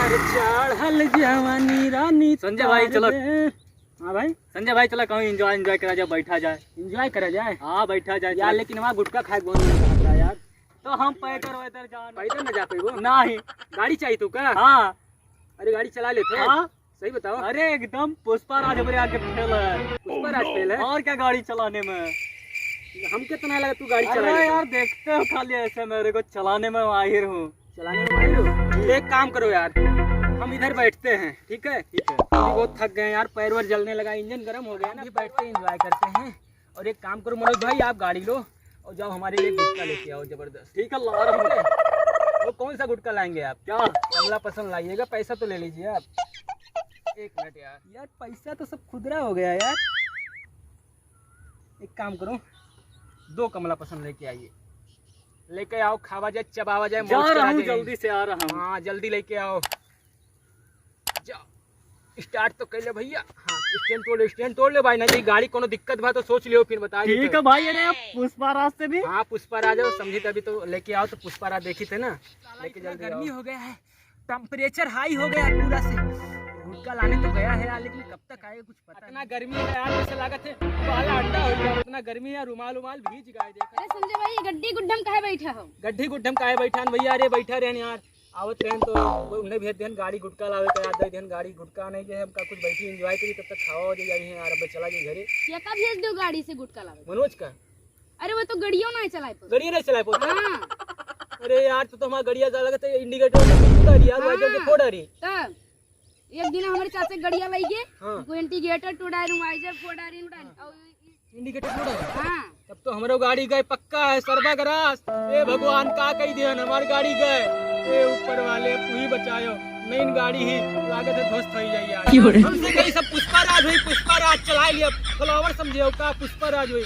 चढ़ल जवानी रानी। संजय भाई चलो। हाँ भाई संजय भाई चला कहूँ एंजॉय करा जाए, बैठा जाए। एंजॉय करा जाए। हाँ बैठा जाए यार लेकिन वहाँ गुटखा खाए बहुत मन कर रहा है यार। तो हम पैदल वैदल जान पैदल न जा पाएगो। नहीं। गाड़ी चाहिए तू का? हाँ अरे गाड़ी चला लेते हैं। हाँ सही बताओ। अरे एकदम पुष्पा राज हमारे आगे फेल है। पुष्पा राज फेल है? और क्या गाड़ी चलाने में। हम कितना लगा तू गाड़ी चला अरे लेता? यार देखते हो खाली ऐसे मेरे को चलाने में माहिर हूँ। चलाने में माहिर हो? एक काम करो यार, हम इधर बैठते हैं, ठीक है? ठीक है। अभी बहुत थक गए यार, पैर वैर जलने लगा, इंजन गर्म हो गया ना। बैठते एंजॉय करते हैं। और एक काम करो मनोज भाई, आप गाड़ी लो और जाओ हमारे लिए गुटखा लेके आओ जबरदस्त। ठीक है ला रहा हूँ। वो कौन सा गुटखा लाएंगे आप? क्या कमला पसंद लाइएगा, पैसा तो ले लीजिए आप। एक मिनट यार, यार पैसा तो सब खुदरा हो गया यार। एक काम करो, 2 कमला पसंद लेके आइए। लेके आओ, खावा जाए, चबावा जाए, जा मौज रहा करा हूँ, जाए। जल्दी से आ रहा हूँ। हाँ जल्दी लेके आओ। जाओ स्टार्ट तो कर ले भैया। हाँ स्टैंड तोड़ ले भाई, नहीं तो गाड़ी कोनो दिक्कत बा तो सोच लियो फिर बता। ठीक है भाई। अरे पुष्पा राज से भी। हाँ पुष्पा राज समझी, तभी तो लेके आओ। तो पुष्पा राज देखी थे ना, लेके जल्दी। गर्मी हो गया है, टेम्परेचर हाई हो गया पूरा से। गुटखा लाने तो गया है यार, लेकिन कब तक आएगा कुछ पता। इतना गर्मी है यार, जैसे लागत है वाला अंडा हो गया। इतना गर्मी है, रुमाल भीज गए। देखो अरे संजय भाई, गड्डी गुड्डम काहे बैठा हो? गड्ढी गुड्ढम काहे बैठा भैया? अरे बैठा रहन यार, आवत रहन तो उन्हें भेज देन गाड़ी गुटका लावे का याद देन। गाड़ी गुटका नहीं के हमका कुछ बैठी एंजॉय करी, तब तक खावा हो जाए यार। अब चला जाए घरे। क्या का भेज दो गाड़ी से गुटका लावे? मनोज का अरे वो तो गड़ियों नहीं चलाए पर। गड़िया नहीं चलाए पोता। हाँ अरे यार तो हमारा गड़िया जा लगा था इंडिकेटर में यार, वाइजर के फोड़ रही। तब एक दिन हमारे चाचा गड़िया लाई गे, हाँ। को इंडिकेटर टोड़ा रूम वाइजर फोड़ा री इंडिकेटर फोड़ रही। हां तब तो हमारो गाड़ी गए पक्का है सरबा गरास। ए भगवान का कही दिहन, हमारी गाड़ी गए। ए ऊपर वाले तू ही बचायो, मेन गाड़ी ही लागत है ध्वस्त हो जाए यार। हमसे कहीं सब पुष्पा राज हुई, पुष्पा राज चला लिया, फ्लावर समझे का पुष्पा राज हुई।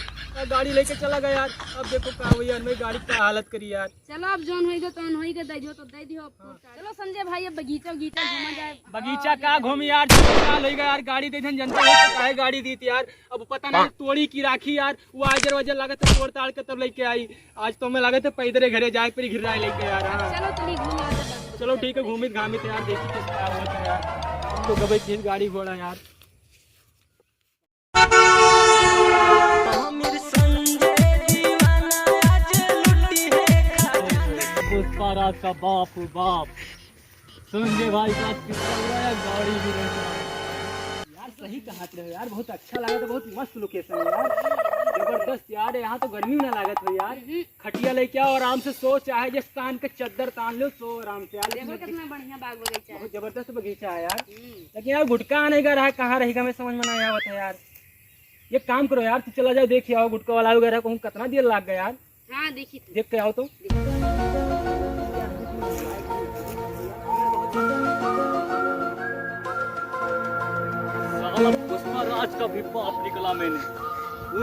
गाड़ी लेके चला गया यार। अब देखो का हुई यार, मेरी गाड़ी का हालत करी यार। चलो अब जोन होई गो तोन होई के दे दियो तो दे दियो। चलो संजय भाई, अब बगीचा घूमा जाए। बगीचा का घूमी यार, साल हो गया यार। गाड़ी दे जनता है काहे गाड़ी दी थी यार। अब पता नहीं तोड़ी की राखी यार, वो आजर वजर लागत है तोड़ ताड़ के तब लेके आई। आज तो मैं लागत है पैदल घरे जाए पर घिर लेके यार। हाँ चलो तनी घूम आ जाए। चलो ठीक है, घूमित घामित यार, देखी किस क्या होता है यार। तो गबई किस गाड़ी घोड़ा यार। पुष्पा राज का बाप संजय भाई का गाड़ी भी यार सही कहा रहे यार, बहुत अच्छा लगा था, बहुत मस्त लोकेशन है यार, जबरदस्त यार। यहाँ तो गर्मी ना लागत हो यार। खटिया लेके आओ, आराम से सो, चाहे जिस तान के चद्दर तान लो, सो आराम से यार। देखो कितना बढ़िया बाग बगीचा है। बहुत जबरदस्त बगीचा है यार। लेकिन यार गुटका आने का रहा, कहाँ रहेगा मैं समझ में नहीं आवत है यार। ये काम करो यार, तू चला जाओ देख आओ गुटका वाला वगैरह को, कितना देर लग गया यार। हाँ देखी थी। देख के आओ तो। पुष्पा राज का भी बाप निकला मैंने।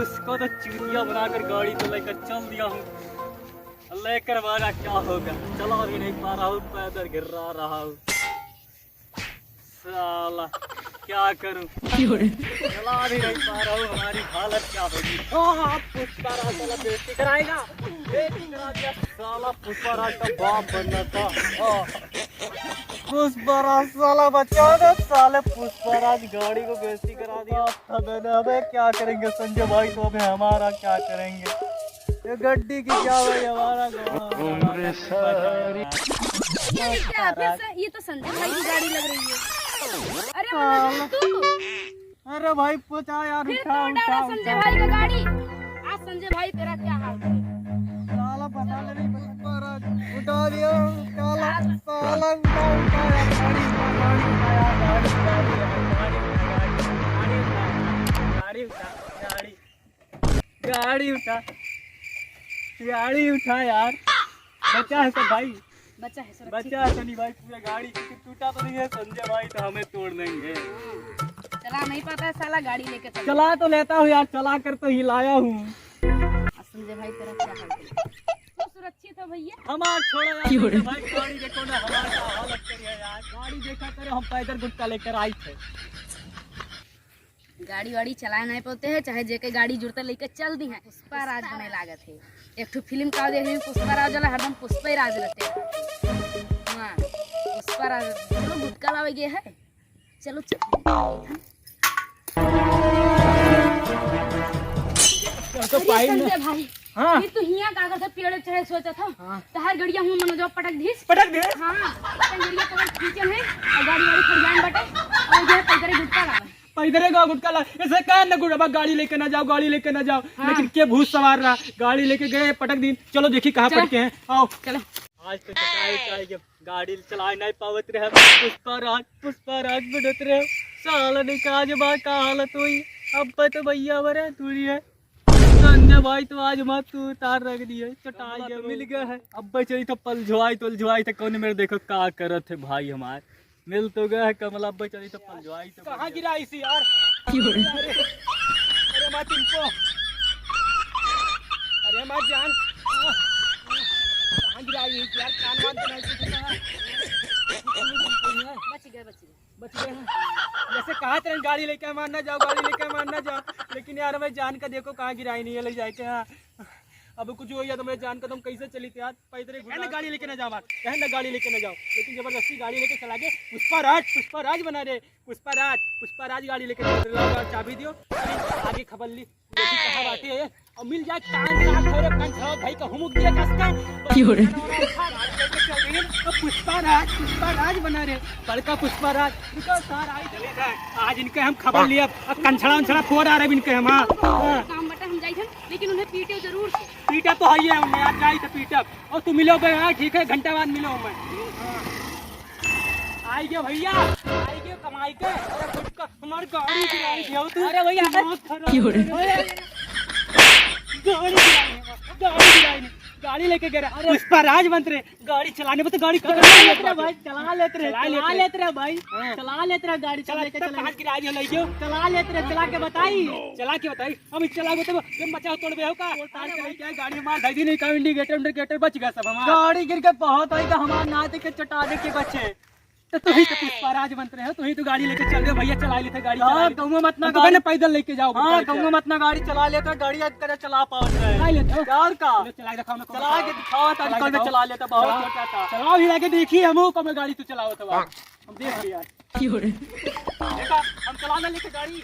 उसको तो चूतिया बनाकर गाड़ी तो लेकर चल दिया हूँ। लेकर मारा क्या होगा, चला भी नहीं पा रहा हूँ, पैदल गिर रहा हूँ। साला क्या करूं, चला भी नहीं पा रहा हूँ, हमारी हालत क्या होगी। हाँ पुष्पा राज साला बेइज्जती कराएगा, बेइज्जती करा दिया साला। पुष्पा राज का बाप बनना था। पुष्पा राज साला बचा दे साले। पुष्पा राज गाड़ी को बेइज्जती करा दिया। अबे क्या करेंगे संजय भाई, तो अबे हमारा क्या करेंगे। ये गड्डी की क्या भाई, हमारा ये तो संजय भाई की गाड़ी लग रही है। अरे मनोज तू, अरे भाई पहुंचा यार, फिर उठा तो उठा उठा संजय भाई का गाड़ी। आज संजय भाई तेरा क्या हाल है? साला पता नहीं पुष्पा राज उठा दिया। साला साला उठा उठा यार, गाड़ी उठा यार। बचा है सब भाई, बच्चा है सर। बचा है सनी भाई। पूरा गाड़ी टूटा तो नहीं है संजय भाई, तो हमें तोड़ देंगे। चला नहीं पाता है साला, गाड़ी लेके चल। चला तो लेता हूँ यार, चला कर तो हिलाया हूँ। संजय भाई तेरा क्या हाल है? तो सुरक्षित हो भैया? हमार छोड़ा यार संजय भाई, गाड़ी देखो ना हमारा क्या हालत करी है यार। गाड़ी देखा करे, हम पैदल गुटका लेकर आई थे। गाड़ी वाड़ी चलाए नहीं पाते हैं, चाहे जेके गाड़ी जुड़ते लेके चल दी है। पुष्पा राज बने लागत है। एक ठो फिल्म का देखे पुष्पा राज वाला, हरदम पुष्पा ही राज रहते हैं। हाँ पुष्पा पुष्पा राज चलो गुटका लावे गए है चलो चल तो पाई न संजय भाई हाँ ये तो हिया कागज से पेड़ चढ़े सोचा था हाँ। तहार गड़िया हूं मनोजवा पटक दीस पटक दे हां गड़िया पकड़ खींचे है और गाड़ी वाली खड़ जान बटे और ये पैदरे गुटका लावे पैदरे का गुटका ला ऐसे कह न गुड़बा गाड़ी लेके ना जाओ गाड़ी लेके ना जाओ लेकिन के भूत सवार रहा गाड़ी लेके गए पटक दी चलो देखी कहाँ चलो। पटके हैं आओ चलो आज तो चटाई के गाड़ी चला नहीं पावत रहे पुष्पा राज बढ़त रहे साल निकाज बा का हालत हुई अब तो भैया बरे तुड़ी है संजय भाई तो आज मत तू तार रख दिए चटाई के मिल गया है अब बचई तो पल झुआई तो कौन मेरे देखो का करत है भाई हमार मिल तो गया है कमला बचई तो पल झुआई तो कहाँ गिरा इसी यार अरे मत इनको अरे मत जान कहाँ गिरा ये यार कान वान तो नहीं बच गए बच गए हैं जैसे कहा तेरे गाड़ी लेके मारना जाओ गाड़ी लेके मारना जाओ लेकिन यार मैं जान का देखो कहाँ गिराई नहीं है लग जाए क्या अब कुछ हो गया तो मैं जान का तुम कैसे चली थी यार पैदल ना गाड़ी लेके ना जाओ कहे ना गाड़ी लेके ना जाओ लेकिन जबरदस्ती गाड़ी लेके चला गए पुष्पा राज बना रहे पुष्पा राज गाड़ी लेके चल रहे चाबी दियो आगे खबर ली देखी कहाँ बाटे है और मिल जाए कान थोड़े कान खराब भाई का हुमुक दिया कसका पुष्पा राज बना रहे बड़का पुष्पा राज आज इनके हम खबर लिया कंछड़ा उछड़ा फोड़ आ रहे इनके हम काम बटा हम जाई थे लेकिन उन्हें पीटे जरूर से पीटा तो है ही है उन्हें आज जाई तो पीटा और तू मिलो भाई ठीक है घंटा बाद मिलो मैं आई गया भैया आई गया कमाई के अरे गुटका हमारी गाड़ी गिराई दिया तू अरे भैया गाड़ी लेके गिरा पुष्पा राज बन रहे गाड़ी चलाने में तो गाड़ी भाई चला लेते रहे भाई हाँ। चला लेते रहे गाड़ी चला के कहाँ गिरा दिया लई गयो चला लेते रहे चला के बताई हम चला गए तो जब बचाओ तोड़ हो का क्या गाड़ी मार धाई नहीं का इंडिकेटर बच गया सब हमारा गाड़ी गिर के बहुत आई का हमारा ना देखे चटा दे के बच्चे तो तू ही तो पुष्पा राज बनते रहे हो तू ही तो गाड़ी लेके चल रहे हो भैया चला ली थे गाड़ी हाँ कहूँगा मत ना गाड़ी पैदल लेके जाओ हाँ कहूँगा मत ना गाड़ी चला लेता गाड़ी आज करे चला पाओ चला लेते हो यार का चला दिखाओ मैं चला के दिखाओ ताकि कल में चला लेता बहुत छोटा था चलाओ भी लाके देखिए हम को मैं गाड़ी तू चलाओ तो हम देख लिया देखा हम चला ले लेके गाड़ी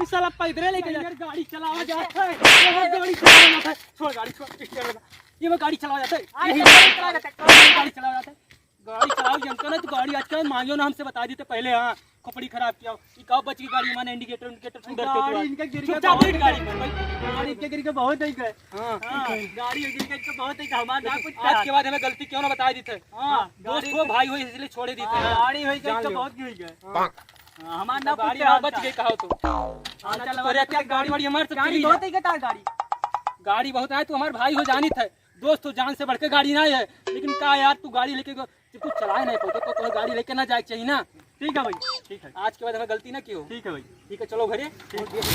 इस साला पैदल लेके यार गाड़ी चलावा जाता है गाड़ी चलावा जाता है छोड़ गाड़ी छोड़ ये मैं गाड़ी चलावा जाता है गाड़ी चलावा जाता है गाड़ी चलाओ जनता ना तो गाड़ी आजकल मांगियो ना हमसे बता दी तो पहले हाँ खोपड़ी खराब किया ये कब बच गई गाड़ी माने इंडिकेटर गाड़ी इनके गिर गए चुपचाप बैठ गाड़ी में गाड़ी इनके गिर के बहुत ही गए हाँ गाड़ी गिर के बहुत ही हमारे ना कुछ आज के बाद हमें गलती क्यों ना बता दी थे हाँ दोस्त हो भाई हो इसलिए छोड़े दी थे गाड़ी हुई जान गई तो लो। बहुत गिर गए हाँ। हमारे ना गाड़ी कुछ बच गई कहो तो अरे क्या गाड़ी वाड़ी हमारे सब गाड़ी चली बहुत है। ही गता गाड़ी गाड़ी बहुत है तू हमारे भाई हो जानी थे दोस्त हो जान से बढ़ के गाड़ी ना है लेकिन का यार तू गाड़ी लेके जब तू चलाए नहीं पाते तो गाड़ी लेके ना जाए चाहिए ना ठीक है भाई ठीक है आज के बाद हमें गलती ना की हो ठीक है भाई ठीक है चलो घरे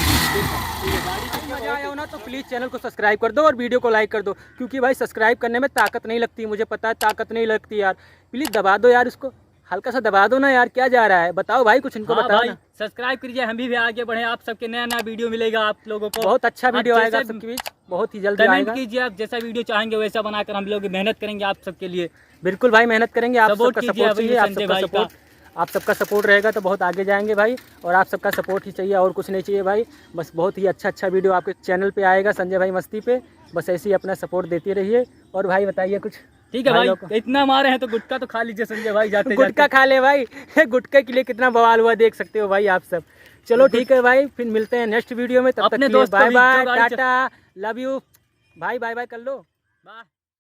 गाड़ी मजा आया हो ना तो प्लीज़ चैनल को सब्सक्राइब कर दो और वीडियो को लाइक कर दो क्योंकि भाई सब्सक्राइब करने में ताकत नहीं लगती मुझे पता है ताकत नहीं लगती यार प्लीज़ दबा दो यार इसको हल्का सा दबा दो ना यार क्या जा रहा है बताओ भाई कुछ इनको बताओ भाई ना। सब्सक्राइब कीजिए हम भी आगे बढ़े आप सबके नया नया वीडियो मिलेगा आप लोगों को बहुत अच्छा वीडियो आप आएगा जैसे सबके बीच बहुत ही जल्दी कमेंट आएगा कीजिए आप जैसा वीडियो चाहेंगे वैसा बनाकर हम लोग मेहनत करेंगे आप सबके लिए बिल्कुल भाई मेहनत करेंगे आप Support सबका कीजिए सपोर्ट चाहिए आप संजय सबका भाई का। सपोर्ट आप सबका सपोर्ट रहेगा तो बहुत आगे जाएंगे भाई और आप सबका सपोर्ट ही चाहिए और कुछ नहीं चाहिए भाई बस बहुत ही अच्छा वीडियो आपके चैनल पे आएगा संजय भाई मस्ती पे बस ऐसे ही अपना सपोर्ट देते रहिए और भाई बताइए कुछ ठीक है भाई इतना मारे हैं तो गुटखा तो खा लीजिए संजय भाई जाते गुटखा खा ले भाई गुटखे के लिए कितना बवाल हुआ देख सकते हो भाई आप सब चलो ठीक है भाई फिर मिलते हैं नेक्स्ट वीडियो में तब तक अपने के लिए दोस्त को बाय भी बाय जो गाड़ी टाटा लव यू भाई बाय बाय कर लो बाय।